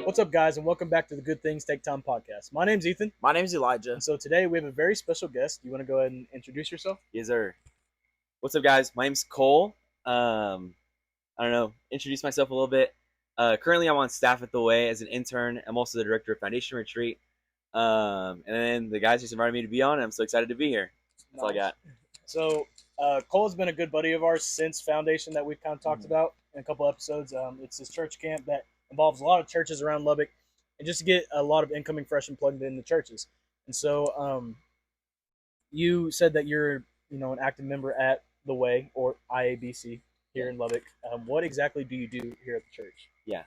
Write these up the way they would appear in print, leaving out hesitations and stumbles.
What's up, guys, and welcome back to the Good Things Take Time podcast. My name's Ethan, My name's Elijah. and so today we have a very special guest. You want to go ahead and introduce yourself? Yes, sir. What's up, guys? My name's Kohl. I don't know, introduce myself a little bit. Currently, I'm on staff at The Way as an intern. I'm also the director of Foundation Retreat. And then the guys just invited me to be on, and I'm so excited to be here. That's all I got. So, Cole's been a good buddy of ours since Foundation that we've kind of talked about in a couple episodes. It's this church camp that involves a lot of churches around Lubbock, and just to get a lot of incoming freshmen plugged in the churches. And so, you said that you're, an active member at The Way, or IABC, here in Lubbock. What exactly do you do here at the church? Yeah.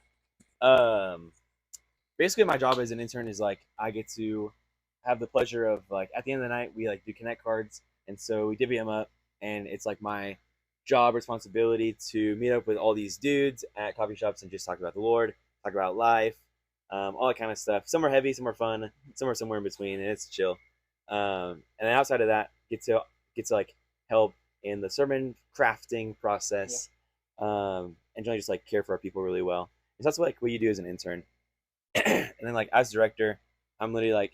Basically, my job as an intern is I get to have the pleasure of at the end of the night we do connect cards, and so we divvy them up, and it's my job responsibility to meet up with all these dudes at coffee shops and just talk about the Lord, talk about life, all that kind of stuff. Some are heavy, some are fun, some are somewhere in between, and it's chill. And then outside of that, get to help in the sermon crafting process, and generally just care for our people really well. And so that's what you do as an intern. And then as director, I'm literally like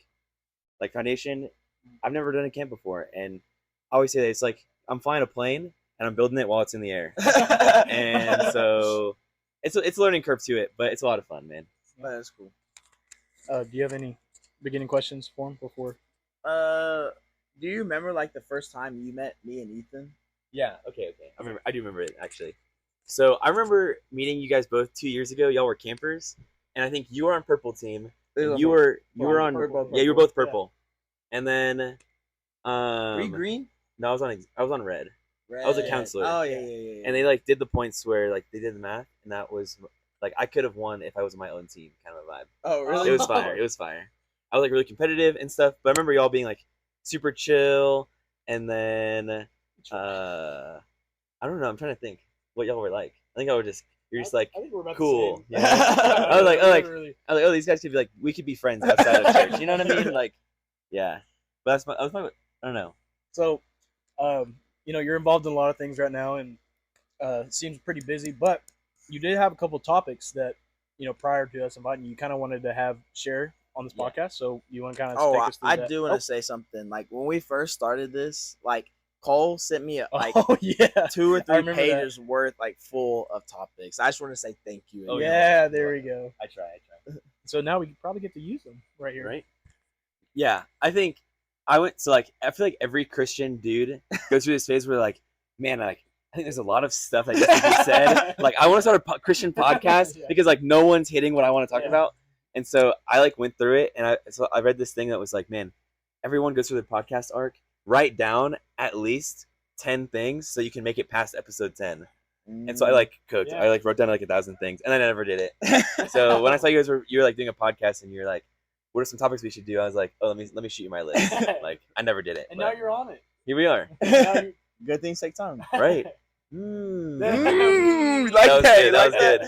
Foundation. I've never done a camp before, and I always say that it's I'm flying a plane and I'm building it while it's in the air. And so it's a learning curve to it, but it's a lot of fun, man. That's cool. Do you have any beginning questions for him before? Do you remember the first time you met me and Ethan? Yeah. Okay. I do remember it actually. So I remember meeting you guys both 2 years ago. Y'all were campers, and I think you were on purple team. You were on purple. Yeah, you were both purple. Yeah. And then were you green? No, I was on red. Red. I was a counselor. Oh yeah. And they did the points where they did the math, and that was I could have won if I was on my own team, kind of a vibe. Oh really? It was fire. It was fire. I was really competitive and stuff, but I remember y'all being super chill, and then I don't know. I'm trying to think what y'all were like. I think you're just I think we're about cool. The same. Yeah. I was oh, these guys could be we could be friends outside of church. You know what I mean? Yeah. But I don't know. So, you're involved in a lot of things right now, and seems pretty busy. But you did have a couple of topics that, prior to us inviting you, kind of wanted to share on this podcast. So you want to kind of take us through I that? do want to say something. When we first started this, Cole sent me 2 or 3 pages worth full of topics. I just want to say thank you. Oh yeah, there we go. I try. So now we probably get to use them right here, right? Yeah, I think I went to I feel like every Christian dude goes through this phase where man, I think there's a lot of stuff that needs to be said. I want to start a Christian podcast because no one's hitting what I want to talk about. And so I went through it, and I read this thing that was man, everyone goes through the podcast arc. Write down at least 10 things so you can make it past episode 10. And so I cooked. Yeah. I wrote down 1,000 things, and I never did it. So when I saw you guys you were doing a podcast, and you're what are some topics we should do? I was oh, let me shoot you my list. I never did it. And now you're on it. Here we are. Good things take time. Right. That was good.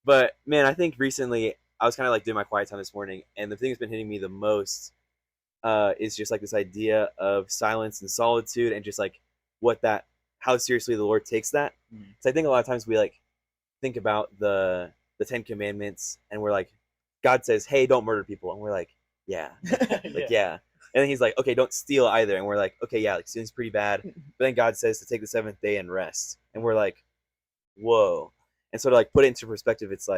But man, I think recently I was kind of doing my quiet time this morning, and the thing that's been hitting me the most is just this idea of silence and solitude, and just how seriously the Lord takes that. So I think a lot of times we think about the 10 Commandments, and we're God says, hey, don't murder people, and we're yeah. Yeah. And then he's okay, don't steal either, and we're okay, yeah, sin's pretty bad. But then God says to take the 7th day and rest, and we're whoa. And so to put it into perspective, it's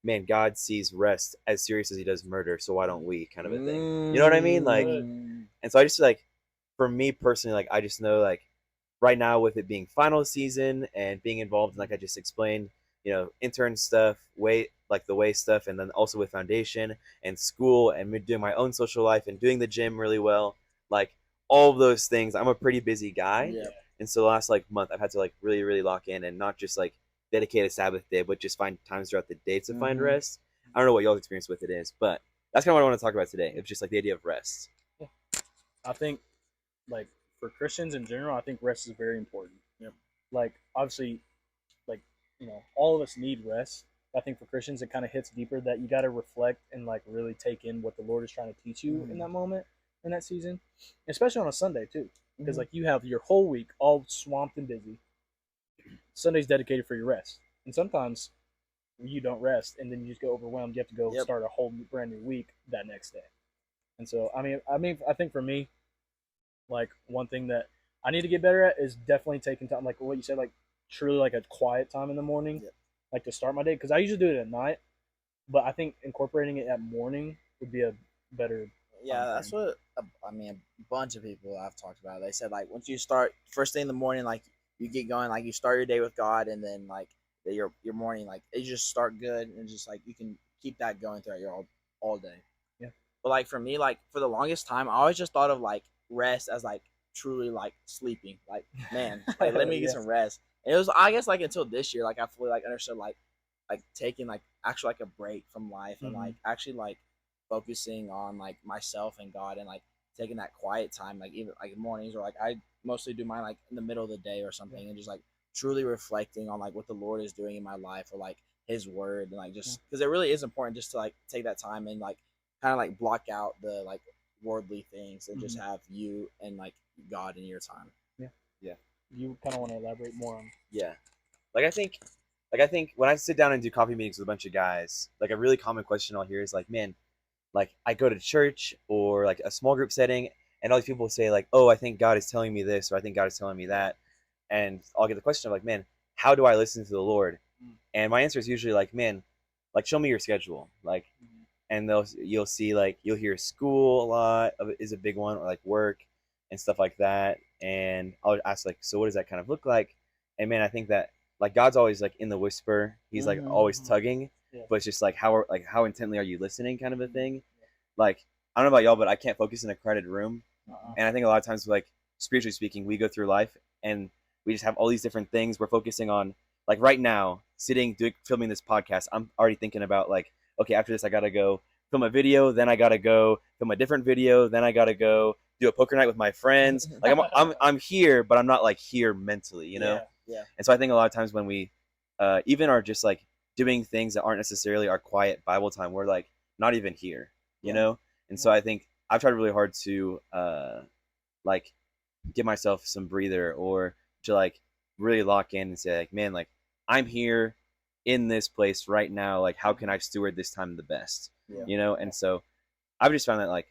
man, God sees rest as serious as he does murder, so why don't we, kind of a thing. You know what I mean? And so I just for me personally, I just know right now with it being final season and being involved in I just explained, intern stuff, the way stuff, and then also with Foundation and school and doing my own social life and doing the gym really well, all of those things. I'm a pretty busy guy. Yeah. And so the last month I've had to really, really lock in and not just dedicate a Sabbath day, but just find times throughout the day to find rest. I don't know what y'all's experience with it is, but that's kind of what I want to talk about today. It's just the idea of rest. Yeah. I think for Christians in general, I think rest is very important. Yep. Obviously, all of us need rest. I think for Christians, it kind of hits deeper that you got to reflect and really take in what the Lord is trying to teach you in that moment, in that season, especially on a Sunday too, because you have your whole week all swamped and busy. Sunday's dedicated for your rest, and sometimes you don't rest, and then you just get overwhelmed. You have to go start a whole brand new week that next day. And so, I think for me, like one thing that I need to get better at is definitely taking time, like what you said, like truly like a quiet time in the morning, like to start my day. Because I usually do it at night, but I think incorporating it at morning would be a better. Yeah, that's what a bunch of people I've talked about. They said like once you start first thing in the morning, like you get going, like you start your day with God, and then like your morning, like you just start good, and just like you can keep that going throughout your all day. Yeah. But like for me, like for the longest time, I always just thought of like rest as like truly like sleeping. Like man, like let me get some rest. And it was I guess like until this year, like I fully like understood like taking like actually like a break from life and like actually like focusing on like myself and God and like taking that quiet time, like even like mornings or like I mostly do mine like in the middle of the day or something, and just like truly reflecting on like what the Lord is doing in my life or like His Word, and like just because it really is important just to like take that time and like kind of like block out the like worldly things and just have you and like God in your time. Yeah. You kind of want to elaborate more on? Yeah, like I think when I sit down and do coffee meetings with a bunch of guys, like a really common question I'll hear is like, man, like I go to church or like a small group setting, and all these people say like, oh, I think God is telling me this, or I think God is telling me that, and I'll get the question of like, man, how do I listen to the Lord? And my answer is usually like, man, like show me your schedule, like, and you'll see like you'll hear school a lot of it is a big one, or like work and stuff like that, and I'll ask like, so what does that kind of look like? And man, I think that like God's always like in the whisper, He's like always tugging, but it's just like how intently are you listening, kind of a thing. Like I don't know about y'all, but I can't focus in a crowded room, and I think a lot of times like spiritually speaking, we go through life and we just have all these different things we're focusing on. Like right now, filming this podcast, I'm already thinking about like, okay, after this I gotta go film a video, then I gotta go film a different video, then I gotta go do a poker night with my friends. Like I'm here, but I'm not like here mentally, you know. Yeah. And so I think a lot of times when we even are just like doing things that aren't necessarily our quiet Bible time, we're like not even here, you know. And so I think I've tried really hard to like give myself some breather, or to like really lock in and say like, man, like I'm here in this place right now, like how can I steward this time the best, you know. And so I've just found that like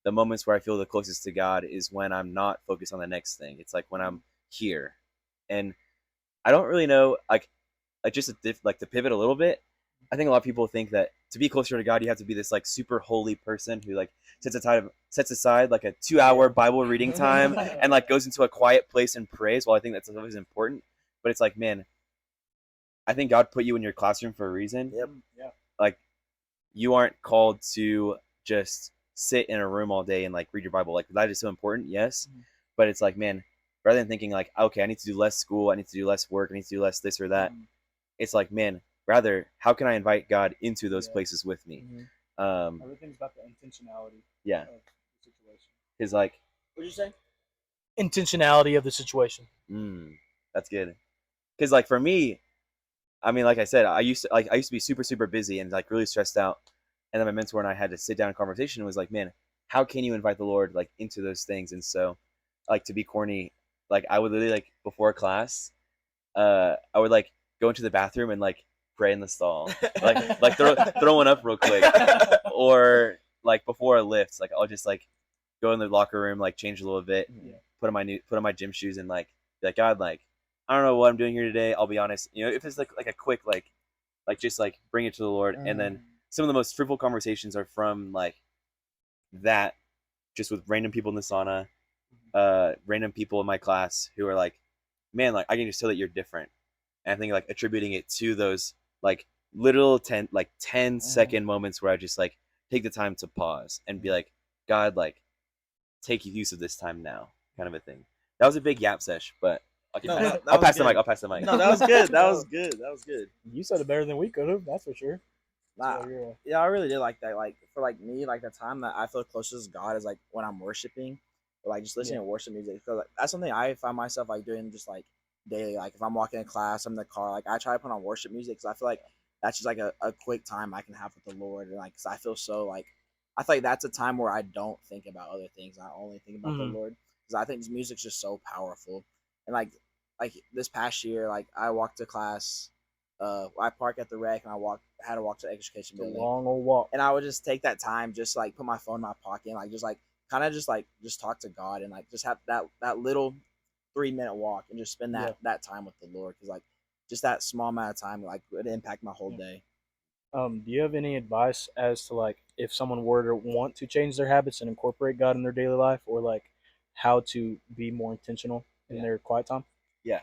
the moments where I feel the closest to God is when I'm not focused on the next thing. It's like when I'm here, and I don't really know like just like to pivot a little bit. I think a lot of people think that to be closer to God, you have to be this like super holy person who like sets aside like a 2-hour Bible reading time and like goes into a quiet place and prays. Well, I think that's always important, but it's like, man, I think God put you in your classroom for a reason. Yeah. Like you aren't called to just sit in a room all day and like read your Bible. Like that is so important, yes. But it's like, man, rather than thinking like, okay, I need to do less school, I need to do less work, I need to do less this or that. It's like, man, rather, how can I invite God into those places with me? Everything's about the intentionality. Yeah. Of the situation. Is like, What'd you say? Intentionality of the situation. That's good. Because like for me, I mean, like I said, I used to be super super busy and like really stressed out, and then my mentor and I had to sit down in conversation and was like, man, how can you invite the Lord like into those things? And so, like to be corny, like I would literally like before class, I would like go into the bathroom and like pray in the stall, like throw one up real quick, or like before a lift, like I'll just like go in the locker room, like change a little bit, put on my gym shoes, and like be like, God, like I don't know what I'm doing here today. I'll be honest, you know, if it's like a quick like just like bring it to the Lord, and then some of the most fruitful conversations are from like that, just with random people in the sauna, random people in my class who are like, man, like I can just tell that you're different. And I think like attributing it to those like little 10-second moments where I just like take the time to pause and be like, God, like take use of this time now, kind of a thing. That was a big yap sesh, but I'll pass the mic. I'll pass the mic. No, that was good. That was good. That was good. You said it better than we could have. That's for sure. Nah, yeah, I really did like that. Like for like me, like the time that I feel closest to God is like when I'm worshiping, or like just listening to worship music. Because like, that's something I find myself like doing just like daily. Like if I'm walking in class, I'm in the car, like I try to put on worship music because I feel like that's just like a quick time I can have with the Lord, and like cause I feel so like I feel like that's a time where I don't think about other things. I only think about the Lord because I think this music's just so powerful. And like this past year, like I walked to class I park at the rec and had to walk to the education It's a building. long old walk. And I would just take that time, just like put my phone in my pocket, and like just like kind of just talk to God, and like just have that little 3 minute walk, and just spend that time with the Lord, because like just that small amount of time like would impact my whole day. Do you have any advice as to like if someone were to want to change their habits and incorporate God in their daily life, or like how to be more intentional in their quiet time? Yeah.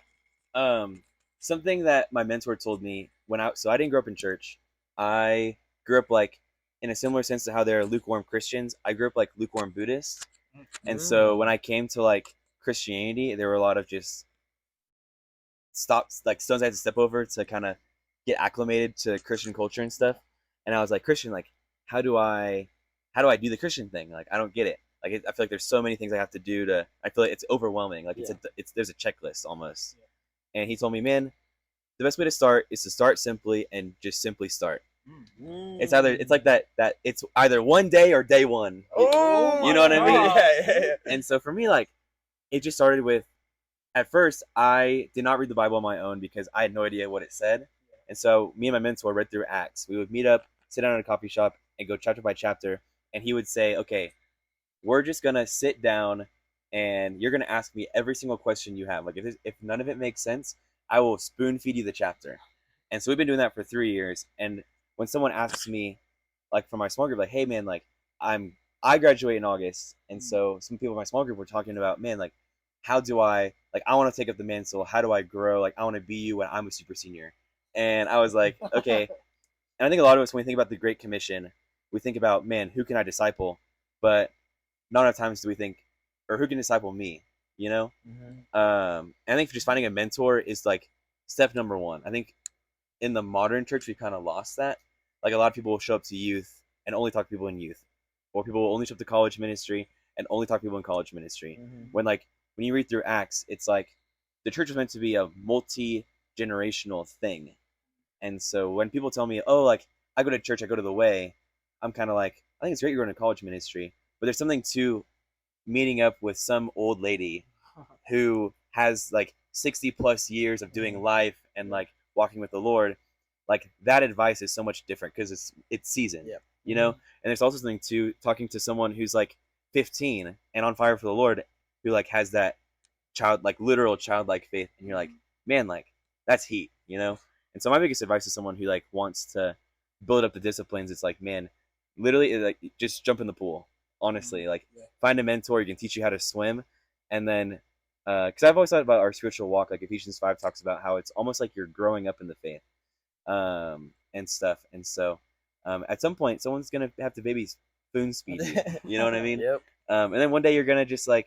Something that my mentor told me so I didn't grow up in church. I grew up like in a similar sense to how there are lukewarm Christians. I grew up like lukewarm Buddhists. And so when I came to like Christianity, there were a lot of just stones I had to step over to kind of get acclimated to Christian culture and stuff. And I was like, Christian, like, how do I do the Christian thing? Like, I don't get it. Like, I feel like there's so many things I have to do I feel like it's overwhelming. Like, there's a checklist almost. Yeah. And he told me, man, the best way to start is to start simply and just simply start. It's like that it's either one day or day one. Oh, you know what I mean? Yeah. And so for me, like, it just started with, at first, I did not read the Bible on my own because I had no idea what it said. And so me and my mentor read through Acts. We would meet up, sit down at a coffee shop, and go chapter by chapter. And he would say, okay, we're just going to sit down and you're going to ask me every single question you have. Like, if none of it makes sense, I will spoon feed you the chapter. And so we've been doing that for 3 years. And when someone asks me, like, from my small group, like, hey, man, like, I graduate in August. And so some people in my small group were talking about, man, like, how do I want to take up the mantle? How do I grow? Like, I want to be you when I'm a super senior. And I was like, okay. And I think a lot of us, when we think about the Great Commission, we think about, man, who can I disciple? But not enough times do we think, or who can disciple me, you know? And I think just finding a mentor is like step number one. I think in the modern church, we kind of lost that. Like, a lot of people will show up to youth and only talk to people in youth. Or people will only show up to college ministry and only talk to people in college ministry. When you read through Acts, it's like the church was meant to be a multi-generational thing. And so when people tell me, oh, like, I go to church, I go to the way, I'm kind of like, I think it's great you're going to college ministry, but there's something to meeting up with some old lady who has like 60 plus years of doing life and like walking with the Lord. Like, that advice is so much different because it's seasoned, you know? And there's also something to talking to someone who's like 15 and on fire for the Lord, who like has that literal childlike faith, and you're like, man, like, that's heat, you know? And so my biggest advice to someone who like wants to build up the disciplines, it's like, man, literally, like, just jump in the pool. Honestly, like, find a mentor who can teach you how to swim, and then, because I've always thought about our spiritual walk, like Ephesians 5 talks about how it's almost like you're growing up in the faith, and stuff. And so, at some point, someone's gonna have to baby spoon speed you. You know what I mean? Yep. And then one day you're gonna just like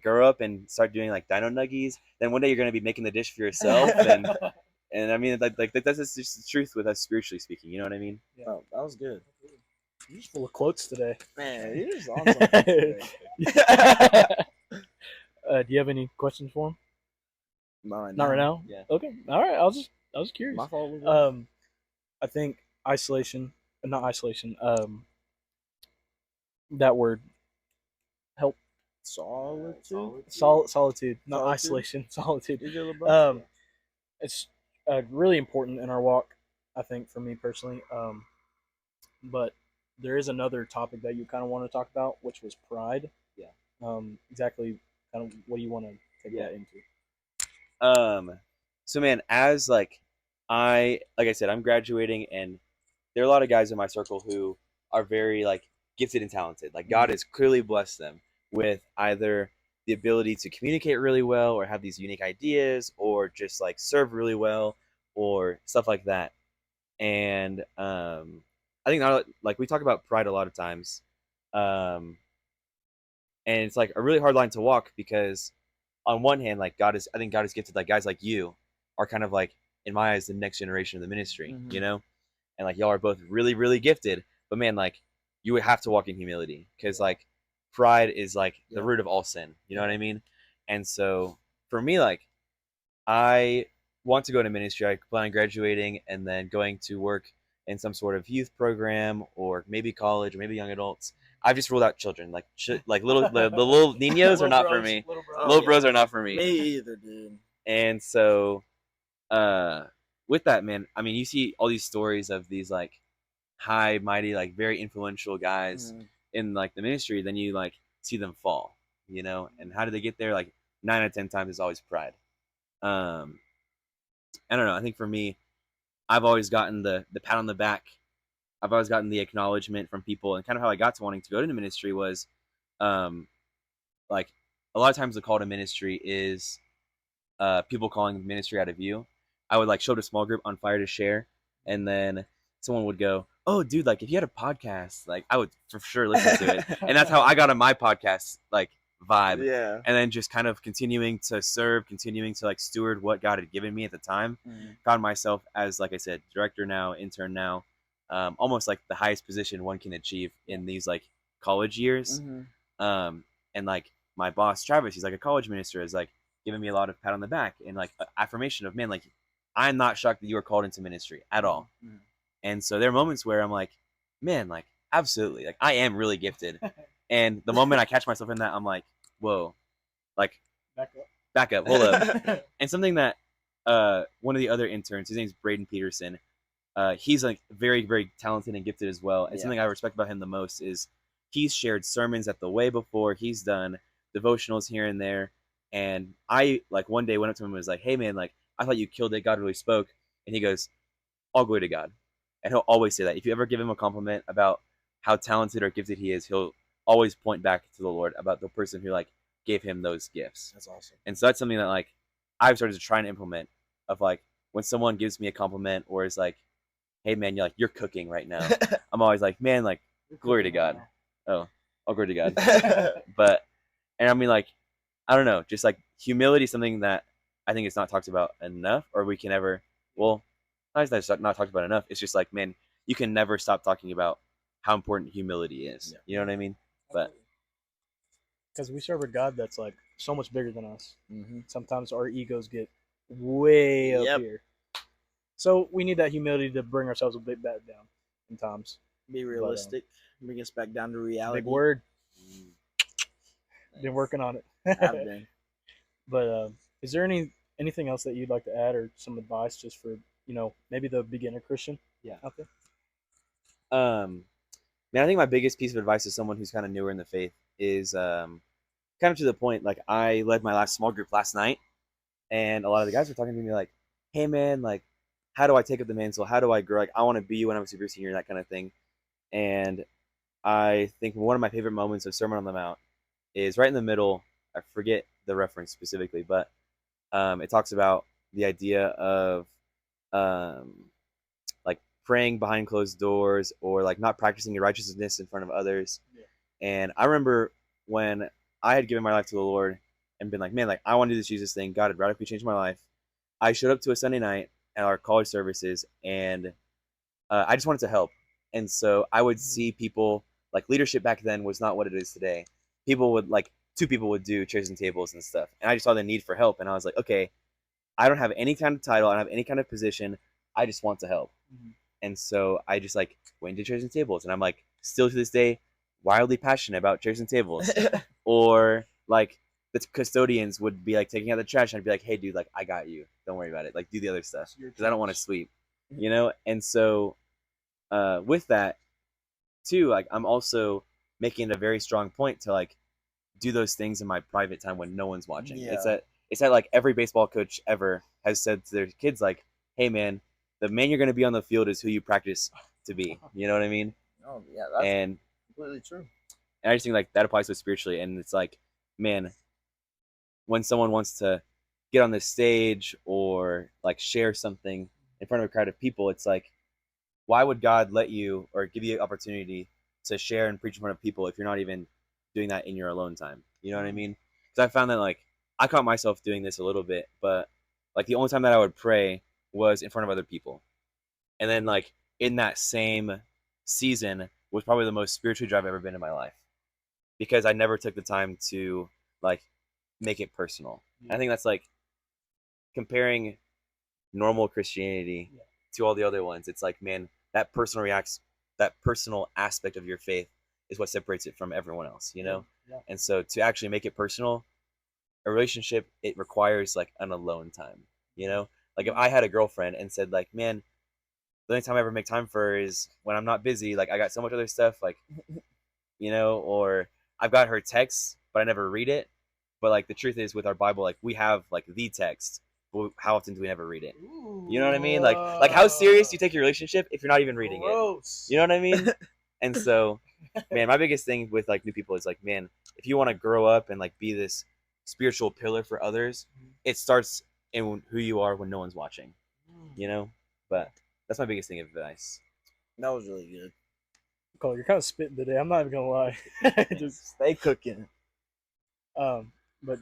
grow up and start doing like dino nuggies. Then one day you're gonna be making the dish for yourself, and I mean, like that's just the truth with us spiritually speaking. You know what I mean? Yeah. Oh, that was good. You're just full of quotes today. Man, you're just on something today. Do you have any questions for him? Not Not right now. Yeah. Okay. All right. I was curious. My fault. I think not isolation. That word, help. Solitude. Solitude, not Solitude? isolation. Solitude. Is your little brother? It's really important in our walk, I think, for me personally. But there is another topic that you kind of want to talk about, which was pride. Yeah. Exactly. Kind of what do you want to take that into? So man, as like I said, I'm graduating, and there are a lot of guys in my circle who are very like gifted and talented. Like, God has clearly blessed them with either the ability to communicate really well, or have these unique ideas, or just like serve really well, or stuff like that. And I think not, like, we talk about pride a lot of times, and it's like a really hard line to walk, because on one hand, like, I think God has gifted like guys like you are kind of like, in my eyes, the next generation of the ministry, you know? And like, y'all are both really, really gifted, but man, like, you would have to walk in humility, because like pride is like the root of all sin. You know what I mean? And so for me, like, I want to go to ministry. I plan on graduating and then going to work in some sort of youth program, or maybe college, or maybe young adults. I've just ruled out children. Like, like the little niños are not for me. Little bros are not for me. Me either, dude. And so, with that, man, I mean, you see all these stories of these like high, mighty, like very influential guys in like the ministry. Then you like see them fall, you know. And how did they get there? Like 9 out of 10 times is always pride. Um, I don't know. I think for me, I've always gotten the pat on the back. I've always gotten the acknowledgement from people, and kind of how I got to wanting to go into ministry was, um, like a lot of times the call to ministry is people calling ministry out of you. I would like show to a small group on fire to share, and then someone would go, "Oh, dude, like if you had a podcast, like I would for sure listen to it." And that's how I got on my podcast like vibe. Yeah. And then just kind of continuing to serve, continuing to like steward what God had given me at the time. Found myself as, like I said, director now, intern now, almost like the highest position one can achieve in these like college years. And like my boss Travis, he's like a college minister, is like giving me a lot of pat on the back and like affirmation of, man, like I'm not shocked that you were called into ministry at all. And so there are moments where I'm like, man, like absolutely, like I am really gifted. And the moment I catch myself in that, I'm like, whoa, like back up, hold up. And something that one of the other interns, his name's Braden Peterson, he's like very, very talented and gifted as well. And something I respect about him the most is he's shared sermons at the way before. He's done devotionals here and there. And I like one day went up to him and was like, hey man, like I thought you killed it. God really spoke. And he goes, all glory to God. And he'll always say that. If you ever give him a compliment about how talented or gifted he is, he'll always point back to the Lord about the person who like gave him those gifts. That's awesome. And so that's something that like I've started to try and implement, of like when someone gives me a compliment or is like, hey man, you're cooking right now. I'm always like, man, like glory to God. Oh, all glory to God. But, and I mean like, I don't know, just like humility is something that I think it's not talked about enough, or we can ever, well, not that it's not talked about enough. It's just like, man, you can never stop talking about how important humility is. You know what I mean? But because we serve a God that's like so much bigger than us. Sometimes our egos get way up here, so we need that humility to bring ourselves a bit back down in times. Be realistic. Bring us back down to reality. Big word. Been working on it. I've been. But is there anything else that you'd like to add, or some advice just for, you know, maybe the beginner Christian out there? Man, I think my biggest piece of advice to someone who's kind of newer in the faith is kind of to the point. Like I led my last small group last night, and a lot of the guys were talking to me like, hey man, like how do I take up the mantle? How do I grow? Like I want to be when I'm a super senior, that kind of thing. And I think one of my favorite moments of Sermon on the Mount is right in the middle. I forget the reference specifically, but it talks about the idea of like praying behind closed doors, or like not practicing your righteousness in front of others. And I remember when I had given my life to the Lord and been like, man, like I want to do this Jesus thing. God had radically changed my life. I showed up to a Sunday night at our college services, and I just wanted to help. And so I would see people, like leadership back then was not what it is today. People would like, 2 people would do chairs and tables and stuff. And I just saw the need for help. And I was like, okay, I don't have any kind of title. I don't have any kind of position. I just want to help. And so I just like went into chairs and tables. And I'm like, still to this day, wildly passionate about chairs and tables. Or like the custodians would be like taking out the trash, and I'd be like, hey dude, like I got you. Don't worry about it. Like do the other stuff, because I don't want to sweep, you know? And so with that too, like I'm also making it a very strong point to like do those things in my private time when no one's watching. It's that like every baseball coach ever has said to their kids, like, hey man, the man you're going to be on the field is who you practice to be. You know what I mean? Oh yeah, that's completely true. And I just think like that applies to spiritually. And it's like, man, when someone wants to get on this stage or like share something in front of a crowd of people, it's like, why would God let you or give you an opportunity to share and preach in front of people if you're not even doing that in your alone time? You know what I mean? Because I found that like I caught myself doing this a little bit, but like the only time that I would pray was in front of other people. And then like in that same season was probably the most spiritually dry I've ever been in my life, because I never took the time to like make it personal. I think that's like comparing normal Christianity to all the other ones. It's like, man, that personal aspect of your faith is what separates it from everyone else, you know? And so to actually make it personal, a relationship, it requires like an alone time, you know? Like if I had a girlfriend and said like, man, the only time I ever make time for her is when I'm not busy. Like I got so much other stuff, like, or I've got her texts, but I never read it. But like the truth is, with our Bible, like we have like the text. But how often do we ever read it? You know what I mean? Like how serious do you take your relationship if you're not even reading Gross. it? You know what I mean? And so, man, my biggest thing with like new people is like, man, if you want to grow up and like be this spiritual pillar for others, it starts in who you are when no one's watching. But that's my biggest thing of advice. That was really good. Cole, you're kind of spitting today. I'm not even gonna lie. Just stay cooking. But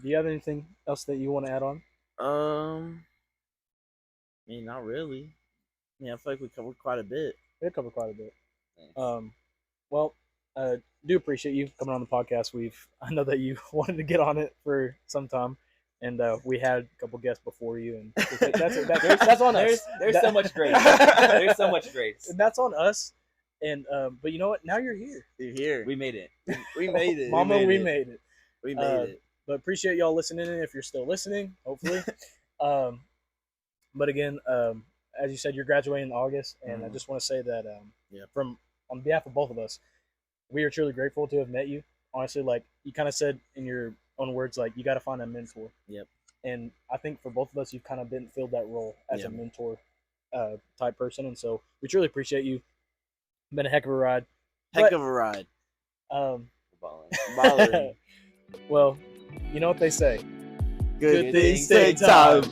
do you have anything else that you want to add on? I mean, not really. I mean, I feel like we covered quite a bit. We covered quite a bit. Thanks. Well, do appreciate you coming on the podcast. I know that you wanted to get on it for some time, and we had a couple guests before you, and that's on us. There's so much grace. There's so much grace. And that's on us. And but you know what? Now you're here. You're here. We made it. We made it. Mama, we made it. We made it. But appreciate y'all listening in if you're still listening, hopefully. But again, as you said, you're graduating in August, and I just want to say that on behalf of both of us, we are truly grateful to have met you. Honestly, like you kind of said in your own words, like you got to find a mentor. Yep. And I think for both of us, you've kind of filled that role as a mentor type person, and so we truly appreciate you. Been a heck of a ride. Heck of a ride. Balling. Well, you know what they say. Good things take time.